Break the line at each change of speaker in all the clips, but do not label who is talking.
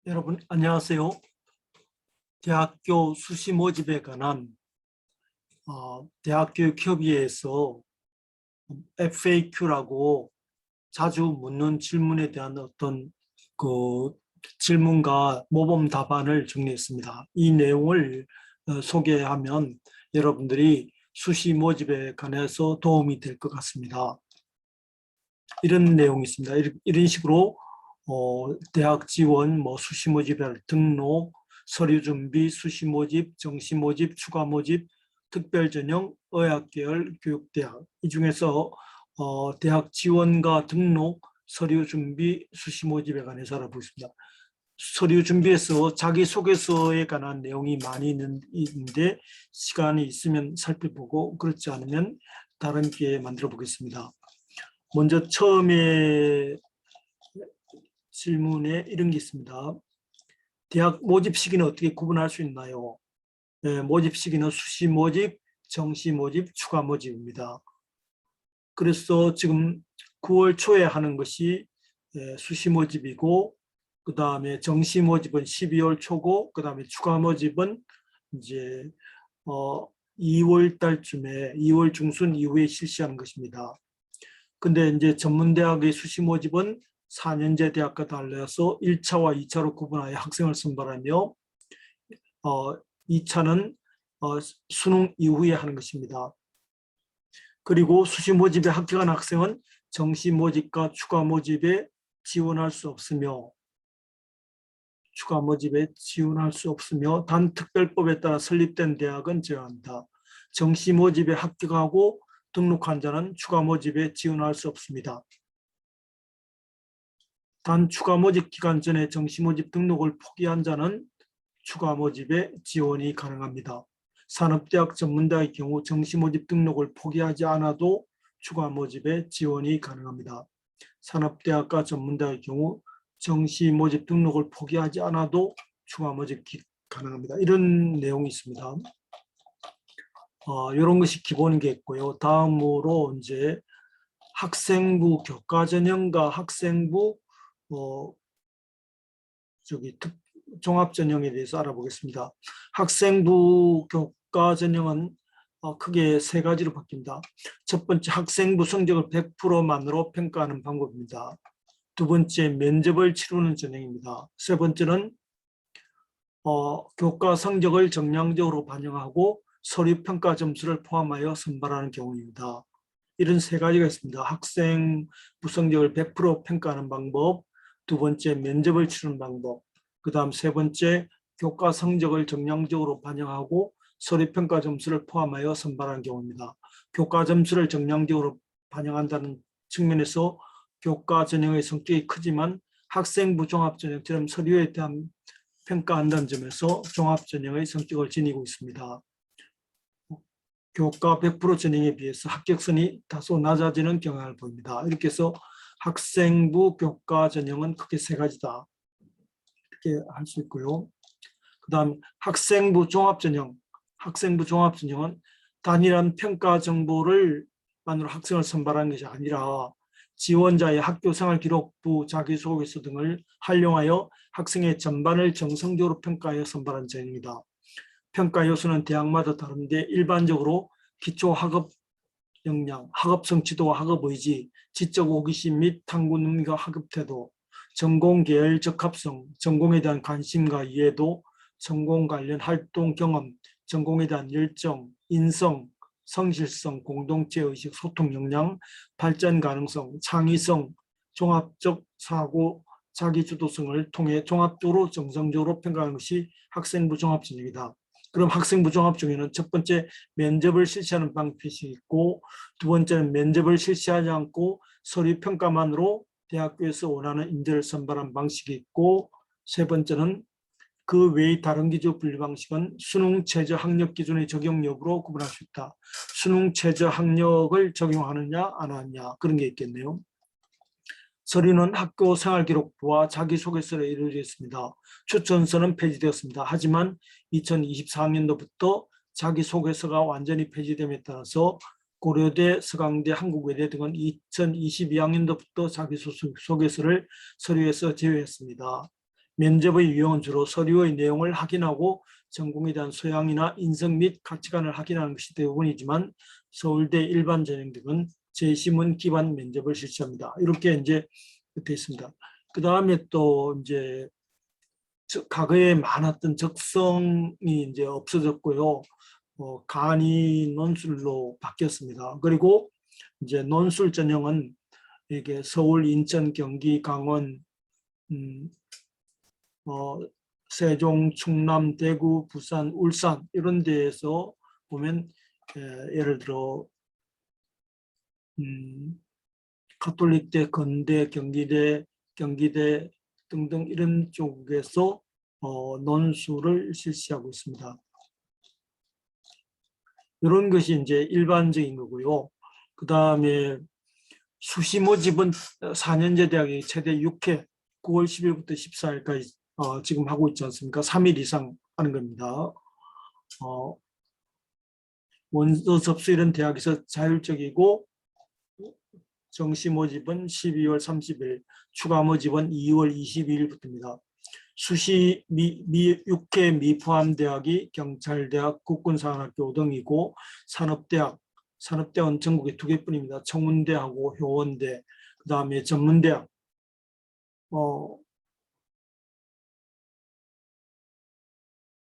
여러분 안녕하세요. 대학교 수시 모집에 관한 대학교육협의회에서 FAQ라고 자주 묻는 질문에 대한 어떤 그 질문과 모범 답안을 정리했습니다. 이 내용을 소개하면 여러분들이 수시 모집에 관해서 도움이 될 것 같습니다. 이런 내용이 있습니다. 이런 식으로 대학 지원, 수시 모집 등록, 서류 준비, 수시 모집, 정시 모집, 추가 모집, 특별 전형, 의학계열, 교육대학 이 중에서 대학 지원과 등록, 서류 준비, 수시 모집에 관해서 알아보겠습니다. 서류 준비에서 자기소개서에 관한 내용이 많이 있는데 시간이 있으면 살펴보고 그렇지 않으면 다른 기회에 만들어 보겠습니다. 먼저 처음에 질문에 이런 게 있습니다. 대학 모집 시기는 어떻게 구분할 수 있나요? 모집 시기는 수시 모집, 정시 모집, 추가 모집입니다. 그래서 지금 9월 초에 하는 것이 수시 모집이고, 그 다음에 정시 모집은 12월 초고, 그 다음에 추가 모집은 이제 2월 달쯤에 2월 중순 이후에 실시하는 것입니다. 근데 이제 전문대학의 수시 모집은 4년제 대학과 달라서 1차와 2차로 구분하여 학생을 선발하며 2차는 수능 이후에 하는 것입니다. 그리고 수시 모집에 합격한 학생은 정시 모집과 추가 모집에 지원할 수 없으며 단 특별법에 따라 설립된 대학은 제외한다. 정시 모집에 합격하고 등록한 자는 추가 모집에 지원할 수 없습니다. 단 추가 모집 기간 전에 정시 모집 등록을 포기한 자는 추가 모집에 지원이 가능합니다. 산업대학 전문대학의 경우 정시 모집 등록을 포기하지 않아도 추가 모집에 지원이 가능합니다. 산업대학과 전문대학의 경우 정시 모집 등록을 포기하지 않아도 추가 모집 가능합니다. 이런 내용이 있습니다. 이런 것이 기본이겠고요. 다음으로 이제 학생부 교과 전형과 학생부 종합 전형에 대해서 알아보겠습니다. 학생부 교과 전형은 크게 세 가지로 바뀝니다. 첫 번째, 학생부 성적을 100%만으로 평가하는 방법입니다. 두 번째, 면접을 치르는 전형입니다. 세 번째는 교과 성적을 정량적으로 반영하고 서류 평가 점수를 포함하여 선발하는 경우입니다. 이런 세 가지가 있습니다. 학생부 성적을 100% 평가하는 방법, 두 번째 면접을 치르는 방법, 그 다음 세 번째 교과 성적을 정량적으로 반영하고 서류 평가 점수를 포함하여 선발하는 경우입니다. 교과 점수를 정량적으로 반영한다는 측면에서 교과 전형의 성격이 크지만 학생부 종합 전형처럼 서류에 대한 평가한다는 점에서 종합 전형의 성격을 지니고 있습니다. 교과 100% 전형에 비해서 합격선이 다소 낮아지는 경향을 보입니다. 이렇게 해서 학생부 교과 전형은 크게 세 가지다. 이렇게 할 수 있고요. 그 다음 학생부 종합 전형. 학생부 종합 전형은 단일한 평가 정보를 만으로 학생을 선발하는 것이 아니라 지원자의 학교생활 기록부, 자기소개서 등을 활용하여 학생의 전반을 정성적으로 평가하여 선발한 전형이다. 평가 요소는 대학마다 다른데 일반적으로 기초 학업 역량, 학업 성취도와 학업 의지, 지적 호기심 및 탐구 능력과 학업 태도, 전공 계열 적합성, 전공에 대한 관심과 이해도, 전공 관련 활동 경험, 전공에 대한 열정, 인성, 성실성, 공동체 의식, 소통 역량, 발전 가능성, 창의성, 종합적 사고, 자기주도성을 통해 종합적으로 정성적으로 평가하는 것이 학생부 종합 전형이다. 그럼 학생부 종합 중에는 첫 번째 면접을 실시하는 방법이 있고, 두 번째는 면접을 실시하지 않고 서류 평가만으로 대학교에서 원하는 인재를 선발한 방식이 있고, 세 번째는 그 외의 다른 기조 분류 방식은 수능 최저 학력 기준의 적용 여부로 구분할 수 있다. 수능 최저 학력을 적용하느냐 안 하느냐 그런 게 있겠네요. 서류는 학교 생활기록부와 자기소개서로 이루어져 있습니다. 추천서는 폐지되었습니다. 하지만 2024학년도부터 자기소개서가 완전히 폐지됨에 따라서 고려대, 서강대, 한국외대 등은 2022학년도부터 자기소개서를 서류에서 제외했습니다. 면접의 유형은 주로 서류의 내용을 확인하고 전공에 대한 소양이나 인성 및 가치관을 확인하는 것이 대부분이지만 서울대 일반 전형 등은 제시문 기반 면접을 실시합니다. 이렇게 이제 되어 있습니다. 그 다음에 또 이제 과거에 많았던 적성이 이제 없어졌고요. 간이 논술로 바뀌었습니다. 그리고 이제 논술 전형은 이게 서울, 인천, 경기, 강원, 세종, 충남, 대구, 부산, 울산 이런 데에서 보면 예를 들어 가톨릭대, 건대, 경기대 등등 이런 쪽에서 논술을 실시하고 있습니다. 이런 것이 이제 일반적인 거고요. 그 다음에 수시 모집은 4년제 대학이 최대 6회 9월 10일부터 14일까지 지금 하고 있지 않습니까? 3일 이상 하는 겁니다. 원서 접수 이런 대학에서 자율적이고 정시 모집은 12월 30일, 추가 모집은 2월 22일부터입니다. 수시 6회 미포함 대학이 경찰대학, 국군사관학교 등이고 산업대학은 전국에 2개뿐입니다. 청운대하고 효원대, 그 다음에 전문대학,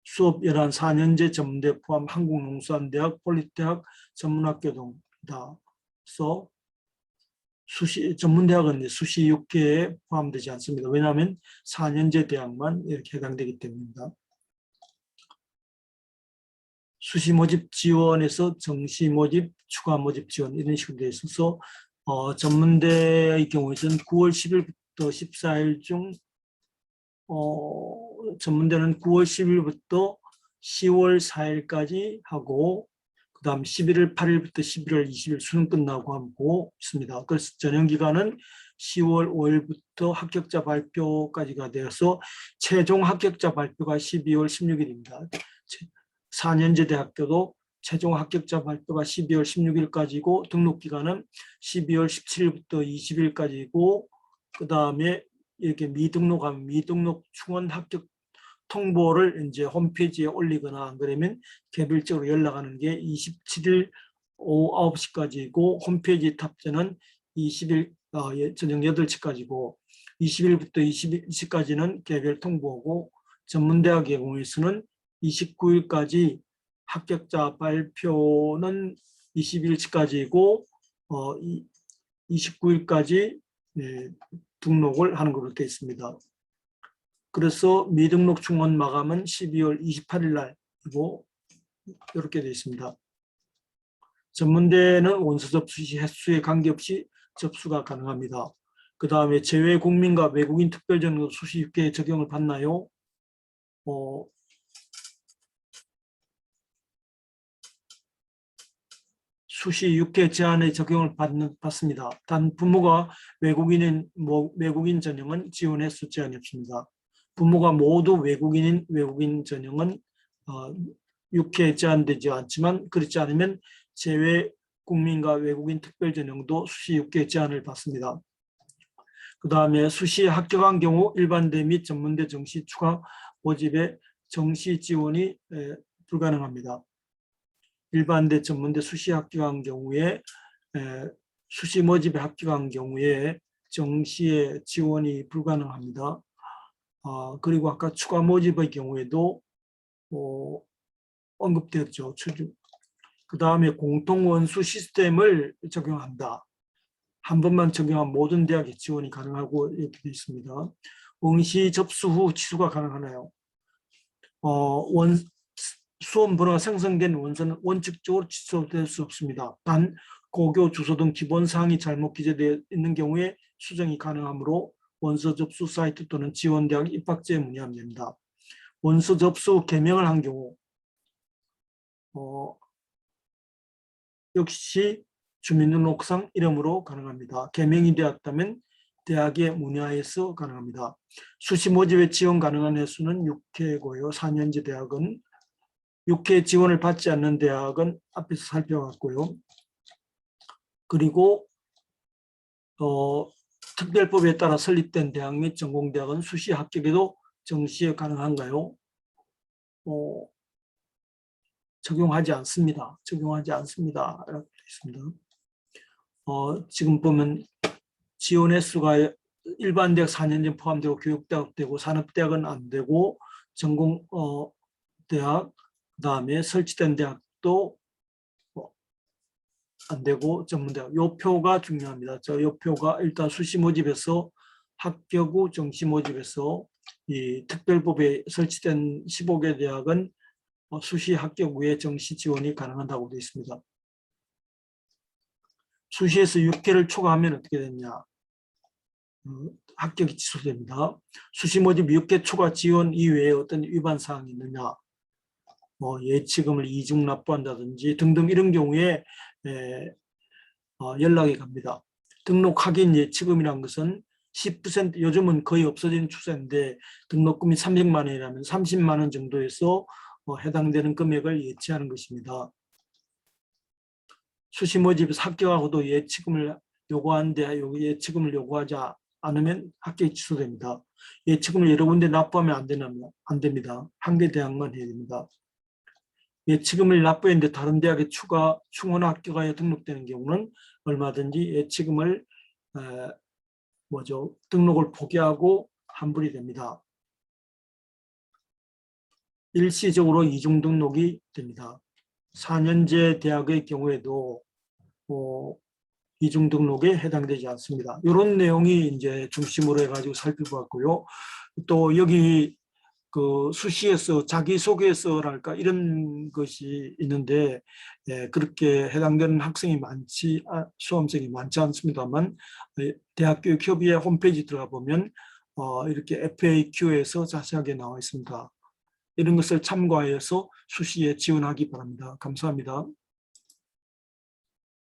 수업 4년제 전문대 포함 한국농수산대학, 폴리대학, 전문학교 등이다. 그래서 전문대학은 수시 6개에 포함되지 않습니다. 왜냐하면 4년제 대학만 이렇게 해당되기 때문입니다. 수시 모집 지원에서 정시 모집, 추가 모집 지원 이런 식으로 되어 있어서 전문대의 경우에는 9월 10일부터 14일 중 전문대는 9월 10일부터 10월 4일까지 하고 그 다음 11월 8일부터 11월 20일 수능 끝나고 하고 있습니다. 그래서 전형 기간은 10월 5일부터 합격자 발표까지가 되어서 최종 합격자 발표가 12월 16일입니다. 4년제 대학교도 최종 합격자 발표가 12월 16일까지고 등록 기간은 12월 17일부터 20일까지고 그 다음에 이렇게 미등록하면 미등록 충원 합격 통보를 이제 홈페이지에 올리거나 안 그러면 개별적으로 연락하는 게 27일 오후 9시까지고 홈페이지 탑재는 20일 저녁 8시까지고 20일부터 22시까지는 개별 통보고 전문대학의 경우에서는 29일까지 합격자 발표는 20일까지고 29일까지 등록을 하는 것으로 되어 있습니다. 그래서 미등록 충원 마감은 12월 28일 날이고 이렇게 되어 있습니다. 전문대는 원서 접수 시 횟수에 관계없이 접수가 가능합니다. 그 다음에 제외 국민과 외국인 특별전형도 수시 6개에 적용을 받나요? 수시 6회 제한의 적용을 받습니다. 단 부모가 외국인 전형은 지원 횟수 제한이 없습니다. 부모가 모두 외국인 전형은 6회 제한되지 않지만 그렇지 않으면 제외 국민과 외국인 특별 전형도 수시 6회 제한을 받습니다. 그 다음에 수시에 합격한 경우 일반대 및 전문대 정시 추가 모집에 정시 지원이 불가능합니다. 일반대 전문대 수시 합격한 경우에 수시 모집에 합격한 경우에 정시에 지원이 불가능합니다. 그리고 아까 추가 모집의 경우에도 언급되었죠. 그 다음에 공통원수 시스템을 적용한다. 한 번만 적용한 모든 대학에 지원이 가능하고 이렇게 되어 있습니다. 응시 접수 후 취소가 가능하나요? 수험 번호가 생성된 원서는 원칙적으로 취소될 수 없습니다. 단 고교 주소 등 기본 사항이 잘못 기재되어 있는 경우에 수정이 가능하므로 원서 접수 사이트 또는 지원대학 입학처에 문의하면 됩니다. 원서 접수 개명을 한 경우 역시 주민등록상 이름으로 가능합니다. 개명이 되었다면 대학에 문의하여서 가능합니다. 수시 모집에 지원 가능한 횟수는 6회고요. 4년제 대학은 6회 지원을 받지 않는 대학은 앞에서 살펴봤고요. 그리고 특별법에 따라 설립된 대학 및 전공대학은 수시 합격에도 정시에 가능한가요? 적용하지 않습니다. 적용하지 않습니다. 이렇게 되어 있습니다. 지금 보면 지원 횟수가 일반 대학 4년제 포함되고 교육대학 되고 산업대학은 안 되고 전공 대학 그다음에 설치된 대학도 안 되고 전문대학. 요 표가 중요합니다. 요 표가 일단 수시 모집에서 합격 후 정시 모집에서 이 특별법에 설치된 15개 대학은 수시 합격 후에 정시 지원이 가능하다고 되어 있습니다. 수시에서 6개를 초과하면 어떻게 되냐? 합격이 취소됩니다. 수시 모집 6개 초과 지원 이외에 어떤 위반 사항이 있느냐? 예치금을 이중 납부한다든지 등등 이런 경우에 연락이 갑니다. 등록 확인 예치금이라는 것은 10% 요즘은 거의 없어진 추세인데 등록금이 300만 원이라면 30만 원 정도에서 해당되는 금액을 예치하는 것입니다. 수시 모집에서 합격하고도 예치금을 요구하는데 예치금을 요구하지 않으면 합격이 취소됩니다. 예치금을 여러 군데 납부하면 안 됩니다. 한 개 대학만 해야 됩니다. 예치금을 납부했는데 다른 대학에 추가 충원 합격하여 등록되는 경우는 얼마든지 예치금을 등록을 포기하고 환불이 됩니다. 일시적으로 이중 등록이 됩니다. 4년제 대학의 경우에도 이중 등록에 해당되지 않습니다. 이런 내용이 이제 중심으로 해가지고 살펴봤고요. 또 여기 그 수시에서 자기소개서랄까 이런 것이 있는데 그렇게 해당되는 학생이 수험생이 많지 않습니다만 대학교육협의회 홈페이지 들어가 보면 이렇게 FAQ에서 자세하게 나와 있습니다. 이런 것을 참고하여서 수시에 지원하기 바랍니다. 감사합니다.